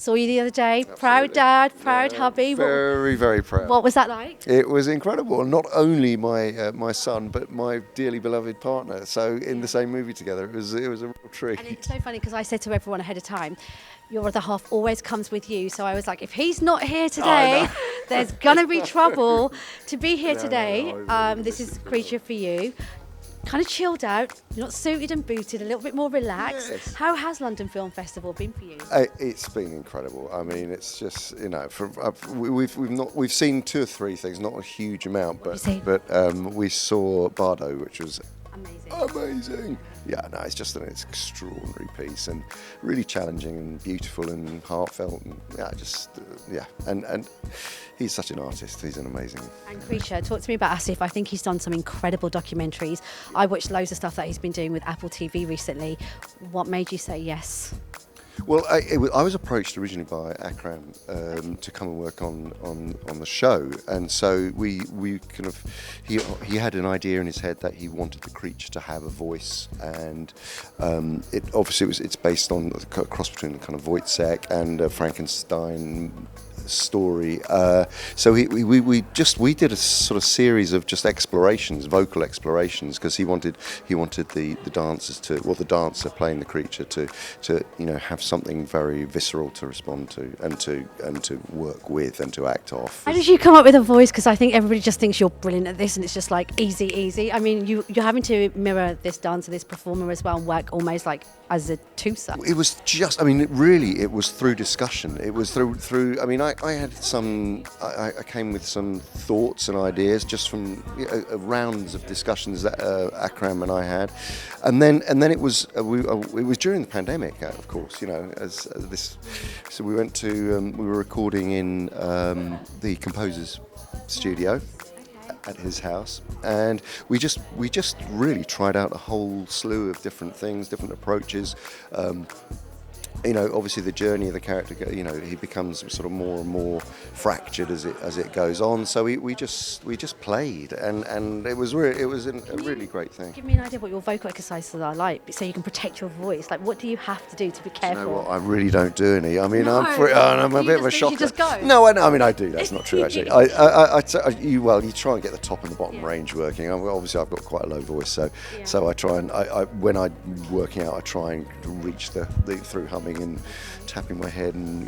Saw you the other day. Absolutely. Proud dad, proud hubby. Very, very proud. What was that like? It was incredible. Not only my son, but my dearly beloved partner. So in the same movie together, it was a real treat. And it's so funny because I said to everyone ahead of time, your other half always comes with you. So I was like, if he's not here today, there's going to be trouble. To be here today, this is Creature for you. Kind of chilled out, not suited and booted, a little bit more relaxed. Yes. How has London Film Festival been for you? It's been incredible. I mean, it's just we've seen 2 or 3 things, not a huge amount, but we saw Bardo, which was amazing. Yeah, no, it's just an extraordinary piece and really challenging and beautiful and heartfelt and and he's such an artist. He's an amazing. And Creature, talk to me about Asif. I think he's done some incredible documentaries. I watched loads of stuff that he's been doing with Apple TV recently. What made you say yes? Well, I was approached originally by Akram to come and work on the show, and so we kind of he had an idea in his head that he wanted the creature to have a voice, and it's based on a cross between the kind of Wojciech and Frankenstein story. So we did a sort of series of just explorations, vocal explorations, because he wanted the dancers the dancer playing the creature to have something very visceral to respond to and to work with and to act off. How did you come up with a voice? Because I think everybody just thinks you're brilliant at this, and it's just like easy. I mean, you're having to mirror this dancer, this performer as well, and work almost like as a twosome. It was just, I mean, it was through discussion. It was through. I mean, I had some. I came with some thoughts and ideas just from rounds of discussions that Akram and I had, and then it was it was during the pandemic, of course. So we went to we were recording in the composer's studio at his house, and we just really tried out a whole slew of different things, different approaches. Obviously the journey of the character, he becomes sort of more and more fractured as it goes on. So we just played, and it was a really great thing. Give me an idea what your vocal exercises are like, so you can protect your voice. Like, what do you have to do to be careful? You know what? I really don't do any. I mean, I'm a bit of a shocker. You just go? No, I mean I do. That's not true actually. You try and get the top and the bottom range working. Obviously, I've got quite a low voice, so I try and when I'm working out, I try and reach the through humming and tapping my head and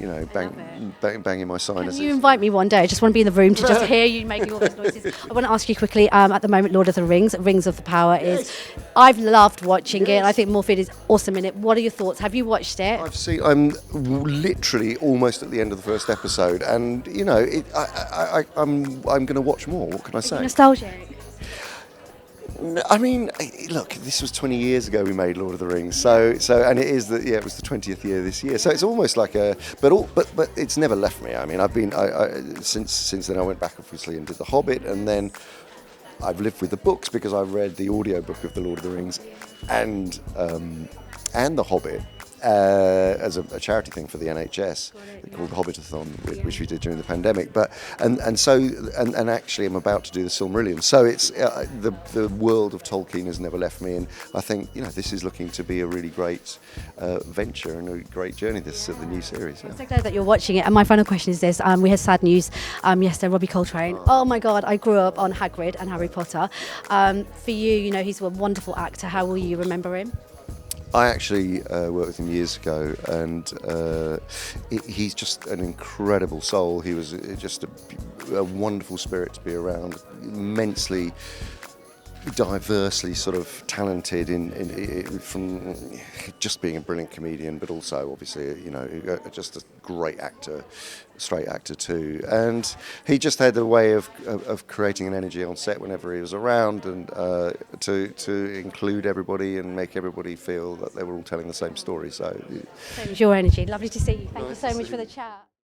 banging my sinuses. Can you invite me one day? I just want to be in the room to just hear you making all those noises. I want to ask you quickly, at the moment, Lord of the Rings, Rings of the Power is, I've loved watching it, and I think Morfield is awesome in it. What are your thoughts? Have you watched it? I'm literally almost at the end of the first episode, and I'm going to watch more. What can I say? Nostalgic. I mean, look, this was 20 years ago we made Lord of the Rings, so and it was the 20th year this year, so it's almost like but it's never left me. I mean, I've been since then I went back obviously and did The Hobbit, and then I've lived with the books because I read the audiobook of the Lord of the Rings and The Hobbit. As a charity thing for the NHS called Hobbitathon, which we did during the pandemic. But and actually, I'm about to do the Silmarillion. So it's the world of Tolkien has never left me, and I think this is looking to be a really great venture and a great journey. The new series. I'm so glad that you're watching it. And my final question is this: we had sad news yesterday. Robbie Coltrane. Oh my God! I grew up on Hagrid and Harry Potter. For you, he's a wonderful actor. How will you remember him? I actually worked with him years ago, and he's just an incredible soul. He was just a wonderful spirit to be around, immensely diversely sort of talented from just being a brilliant comedian, but also obviously just a great actor, straight actor too. And he just had a way of creating an energy on set whenever he was around, and to include everybody and make everybody feel that they were all telling the same story. So same as your energy. Lovely to see you. Thank you so much for the chat.